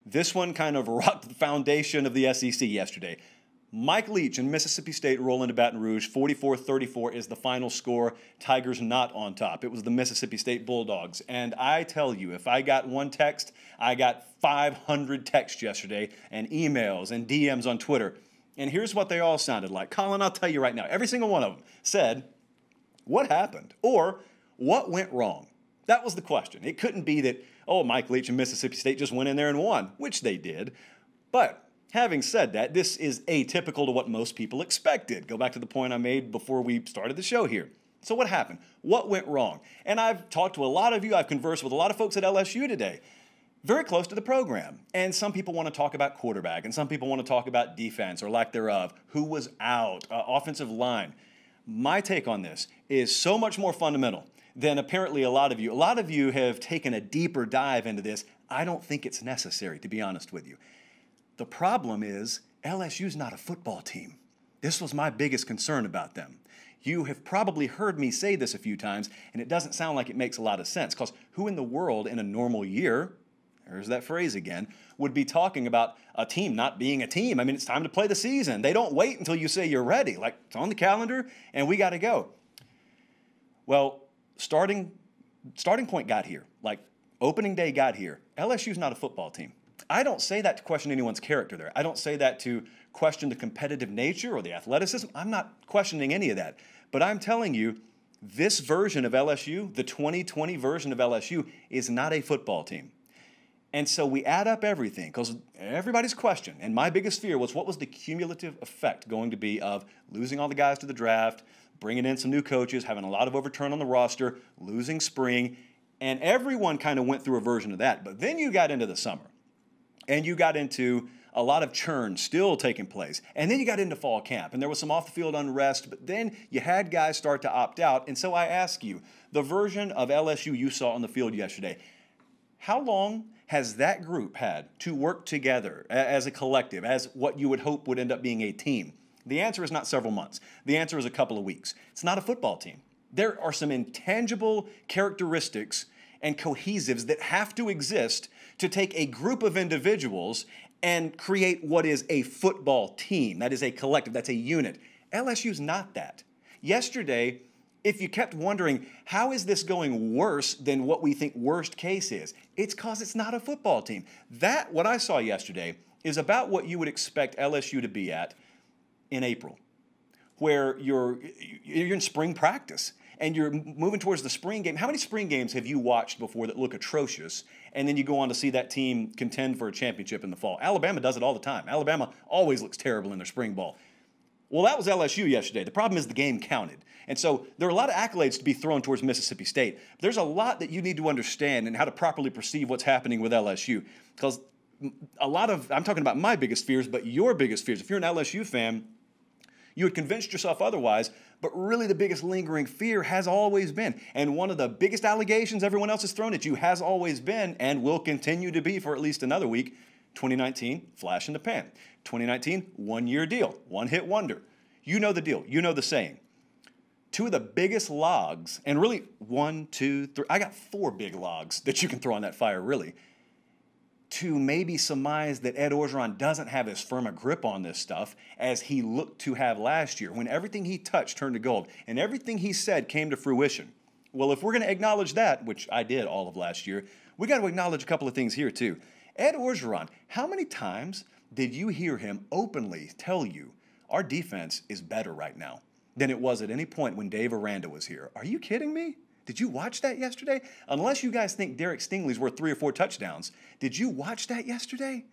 This one kind of rocked the foundation of the SEC yesterday. Mike Leach and Mississippi State roll into Baton Rouge. 44-34 is the final score. Tigers not on top. It was the Mississippi State Bulldogs. And I tell you, if I got one text, I got 500 texts yesterday and emails and DMs on Twitter. And here's what they all sounded like. Colin, I'll tell you right now, every single one of them said, what happened? Or what went wrong? That was the question. It couldn't be that, oh, Mike Leach and Mississippi State just went in there and won, which they did. But having said that, this is atypical to what most people expected. Go back to the point I made before we started the show here. So what happened? What went wrong? And I've talked to a lot of you. I've conversed with a lot of folks at LSU today, very close to the program. And some people want to talk about quarterback, and some people want to talk about defense or lack thereof, who was out, offensive line. My take on this is so much more fundamental than apparently a lot of you. A lot of you have taken a deeper dive into this. I don't think it's necessary, to be honest with you. The problem is LSU's not a football team. This was my biggest concern about them. You have probably heard me say this a few times, and it doesn't sound like it makes a lot of sense, because who in the world in a normal year, there's that phrase again, would be talking about a team not being a team? I mean, it's time to play the season. They don't wait until you say you're ready. Like, it's on the calendar, and we got to go. Well, starting point got here. Like, opening day got here. LSU's not a football team. I don't say that to question anyone's character there. I don't say that to question the competitive nature or the athleticism. I'm not questioning any of that. But I'm telling you, this version of LSU, the 2020 version of LSU, is not a football team. And so we add up everything, because everybody's question, and my biggest fear was, what was the cumulative effect going to be of losing all the guys to the draft, bringing in some new coaches, having a lot of overturn on the roster, losing spring, and everyone kind of went through a version of that. But then you got into the summer. And you got into a lot of churn still taking place. And then you got into fall camp, and there was some off-the-field unrest, but then you had guys start to opt out. And so I ask you, the version of LSU you saw on the field yesterday, how long has that group had to work together as a collective, as what you would hope would end up being a team? The answer is not several months. The answer is a couple of weeks. It's not a football team. There are some intangible characteristics and cohesives that have to exist to take a group of individuals and create what is a football team. That is a collective. That's a unit. LSU's not that. Yesterday, if you kept wondering, how is this going worse than what we think worst case is? It's because it's not a football team. That, what I saw yesterday, is about what you would expect LSU to be at in April, where you're in spring practice and you're moving towards the spring game. How many spring games have you watched before that look atrocious, and then you go on to see that team contend for a championship in the fall? Alabama does it all the time. Alabama always looks terrible in their spring ball. Well, that was LSU yesterday. The problem is the game counted. And so there are a lot of accolades to be thrown towards Mississippi State. There's a lot that you need to understand and how to properly perceive what's happening with LSU, because a lot of, I'm talking about my biggest fears, but your biggest fears. If you're an LSU fan, you had convinced yourself otherwise, but really the biggest lingering fear has always been, and one of the biggest allegations everyone else has thrown at you has always been, and will continue to be for at least another week, 2019, flash in the pan. 2019, one-year deal, one-hit wonder. You know the deal. You know the saying. Two of the biggest logs, and really 1, 2, 3, I got 4 big logs that you can throw on that fire, really, to maybe surmise that Ed Orgeron doesn't have as firm a grip on this stuff as he looked to have last year, when everything he touched turned to gold and everything he said came to fruition. Well, if we're going to acknowledge that, which I did all of last year, we got to acknowledge a couple of things here too. Ed Orgeron, how many times did you hear him openly tell you our defense is better right now than it was at any point when Dave Aranda was here? Are you kidding me? Did you watch that yesterday? Unless you guys think Derek Stingley's worth 3 or 4 touchdowns. Did you watch that yesterday?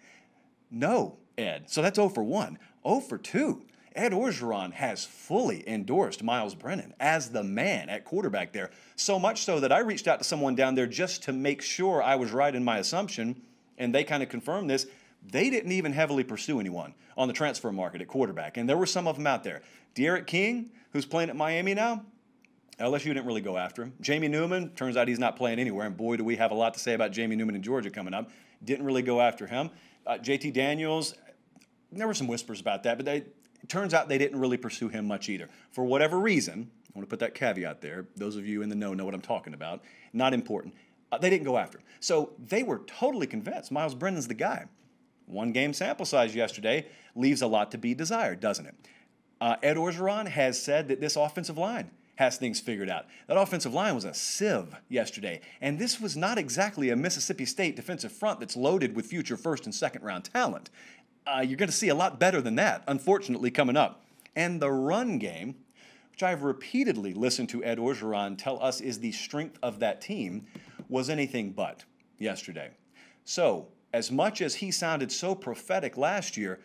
No, Ed. So that's 0 for 1. 0 for 2. Ed Orgeron has fully endorsed Miles Brennan as the man at quarterback there. So much so that I reached out to someone down there just to make sure I was right in my assumption, and they kind of confirmed this. They didn't even heavily pursue anyone on the transfer market at quarterback, and there were some of them out there. De'Aaron King, who's playing at Miami now, LSU didn't really go after him. Jamie Newman, turns out he's not playing anywhere, and boy, do we have a lot to say about Jamie Newman in Georgia coming up. Didn't really go after him. JT Daniels, there were some whispers about that, but it turns out they didn't really pursue him much either. For whatever reason, I want to put that caveat there. Those of you in the know what I'm talking about. Not important. They didn't go after him. So they were totally convinced Miles Brennan's the guy. One game sample size yesterday leaves a lot to be desired, doesn't it? Ed Orgeron has said that this offensive line has things figured out. That offensive line was a sieve yesterday, and this was not exactly a Mississippi State defensive front that's loaded with future first and second round talent. You're going to see a lot better than that, unfortunately, coming up. And the run game, which I've repeatedly listened to Ed Orgeron tell us is the strength of that team, was anything but yesterday. So, as much as he sounded so prophetic last year,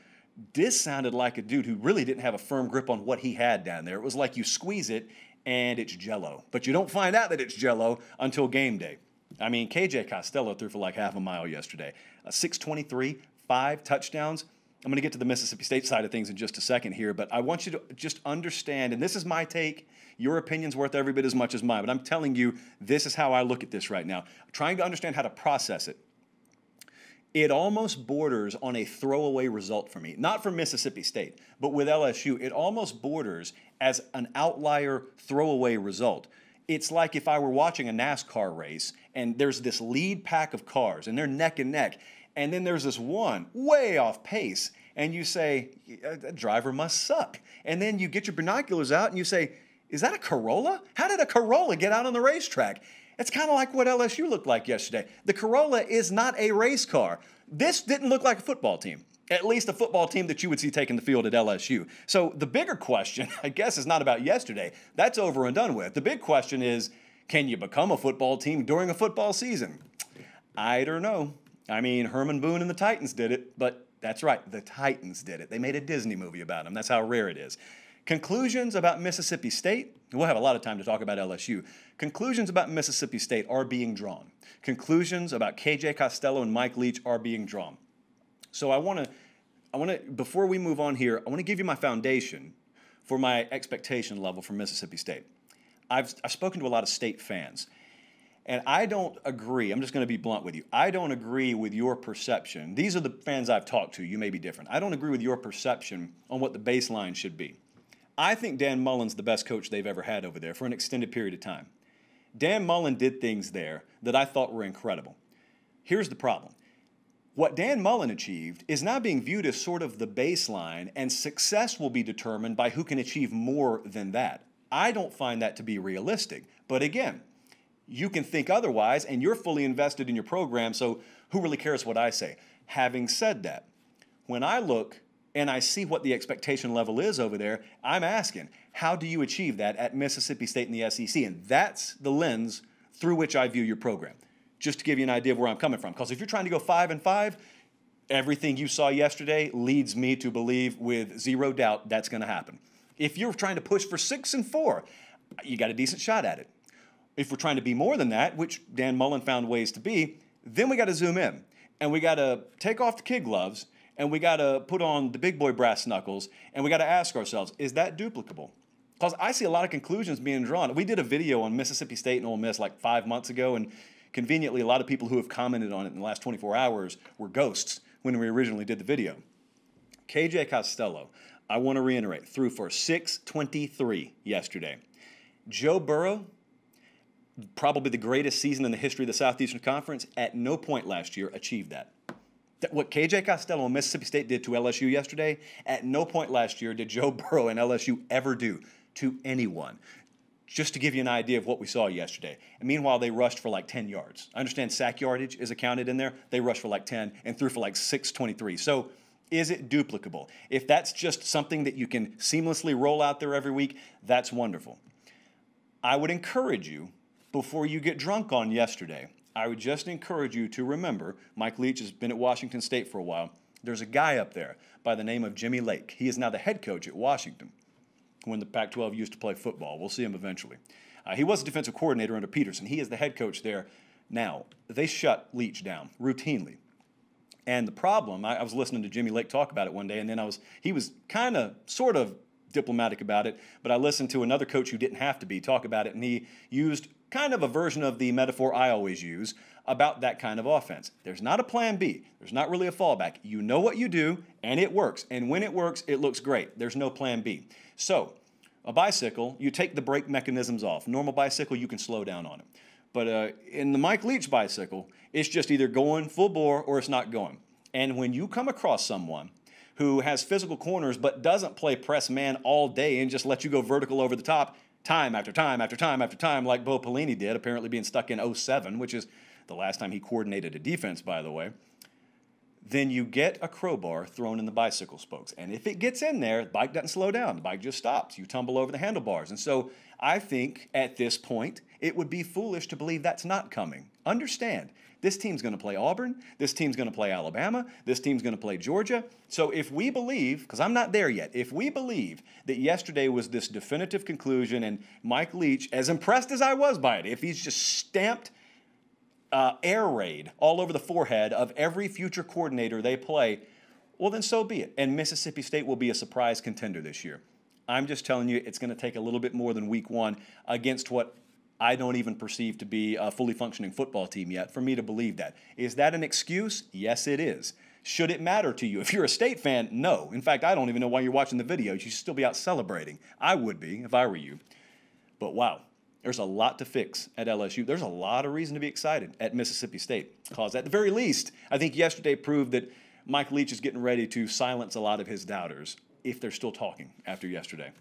this sounded like a dude who really didn't have a firm grip on what he had down there. It was like you squeeze it and it's Jell-O. But you don't find out that it's Jell-O until game day. I mean, KJ Costello threw for like half a mile yesterday. 623, 5 touchdowns. I'm going to get to the Mississippi State side of things in just a second here, but I want you to just understand, and this is my take, your opinion's worth every bit as much as mine, but I'm telling you, this is how I look at this right now. I'm trying to understand how to process it. It almost borders on a throwaway result for me. Not for Mississippi State, but with LSU, it almost borders as an outlier throwaway result. It's like if I were watching a NASCAR race and there's this lead pack of cars and they're neck and neck, and then there's this one way off pace, and you say, that driver must suck. And then you get your binoculars out and you say, is that a Corolla? How did a Corolla get out on the racetrack? It's kind of like what LSU looked like yesterday. The Corolla is not a race car. This didn't look like a football team, at least a football team that you would see taking the field at LSU. So the bigger question, I guess, is not about yesterday. That's over and done with. The big question is, can you become a football team during a football season? I don't know. I mean, Herman Boone and the Titans did it, but that's right, the Titans did it. They made a Disney movie about them. That's how rare it is. Conclusions about Mississippi State, we'll have a lot of time to talk about LSU. Conclusions about Mississippi State are being drawn. Conclusions about KJ Costello and Mike Leach are being drawn. So I want to, before we move on here, I want to give you my foundation for my expectation level for Mississippi State. I've spoken to a lot of State fans, and I don't agree. I'm just going to be blunt with you. I don't agree with your perception. These are the fans I've talked to. You may be different. I don't agree with your perception on what the baseline should be. I think Dan Mullen's the best coach they've ever had over there for an extended period of time. Dan Mullen did things there that I thought were incredible. Here's the problem. What Dan Mullen achieved is now being viewed as sort of the baseline, and success will be determined by who can achieve more than that. I don't find that to be realistic. But again, you can think otherwise, and you're fully invested in your program, so who really cares what I say? Having said that, when I look and I see what the expectation level is over there, I'm asking, how do you achieve that at Mississippi State and the SEC? And that's the lens through which I view your program, just to give you an idea of where I'm coming from. Because if you're trying to go 5-5, everything you saw yesterday leads me to believe with zero doubt that's going to happen. If you're trying to push for 6-4, you got a decent shot at it. If we're trying to be more than that, which Dan Mullen found ways to be, then we got to zoom in. And we got to take off the kid gloves, and we got to put on the big boy brass knuckles, and we got to ask ourselves, is that duplicable? Because I see a lot of conclusions being drawn. We did a video on Mississippi State and Ole Miss like 5 months ago, and conveniently, a lot of people who have commented on it in the last 24 hours were ghosts when we originally did the video. KJ Costello, I want to reiterate, threw for 623 yesterday. Joe Burrow, probably the greatest season in the history of the Southeastern Conference, at no point last year achieved that. What KJ Costello and Mississippi State did to LSU yesterday, at no point last year did Joe Burrow and LSU ever do to anyone. Just to give you an idea of what we saw yesterday. And meanwhile, they rushed for like 10 yards. I understand sack yardage is accounted in there. They rushed for like 10 and threw for like 623. So is it duplicable? If that's just something that you can seamlessly roll out there every week, that's wonderful. I would encourage you, before you get drunk on yesterday, I would just encourage you to remember, Mike Leach has been at Washington State for a while. There's a guy up there by the name of Jimmy Lake. He is now the head coach at Washington when the Pac-12 used to play football. We'll see him eventually. He was a defensive coordinator under Peterson. He is the head coach there now. They shut Leach down routinely. And the problem, I was listening to Jimmy Lake talk about it one day, and then he was kind of, sort of diplomatic about it, but I listened to another coach who didn't have to be talk about it, and he used kind of a version of the metaphor I always use about that kind of offense. There's not a plan B. There's not really a fallback. You know what you do, and it works. And when it works, it looks great. There's no plan B. So a bicycle, you take the brake mechanisms off. Normal bicycle, you can slow down on it. But in the Mike Leach bicycle, it's just either going full bore or it's not going. And when you come across someone who has physical corners but doesn't play press man all day and just let you go vertical over the top time after time after time after time like Bo Pelini did, apparently being stuck in 07, which is the last time he coordinated a defense, by the way, then you get a crowbar thrown in the bicycle spokes. And if it gets in there, the bike doesn't slow down. The bike just stops. You tumble over the handlebars. And so I think at this point, it would be foolish to believe that's not coming. Understand, this team's going to play Auburn. This team's going to play Alabama. This team's going to play Georgia. So if we believe, because I'm not there yet, if we believe that yesterday was this definitive conclusion and Mike Leach, as impressed as I was by it, if he's just stamped air raid all over the forehead of every future coordinator they play, well, then so be it. And Mississippi State will be a surprise contender this year. I'm just telling you, it's going to take a little bit more than week one against what I don't even perceive to be a fully functioning football team yet for me to believe that. Is that an excuse? Yes, it is. Should it matter to you? If you're a State fan, no. In fact, I don't even know why you're watching the video. You should still be out celebrating. I would be if I were you. But wow. There's a lot to fix at LSU. There's a lot of reason to be excited at Mississippi State. Because at the very least, I think yesterday proved that Mike Leach is getting ready to silence a lot of his doubters if they're still talking after yesterday.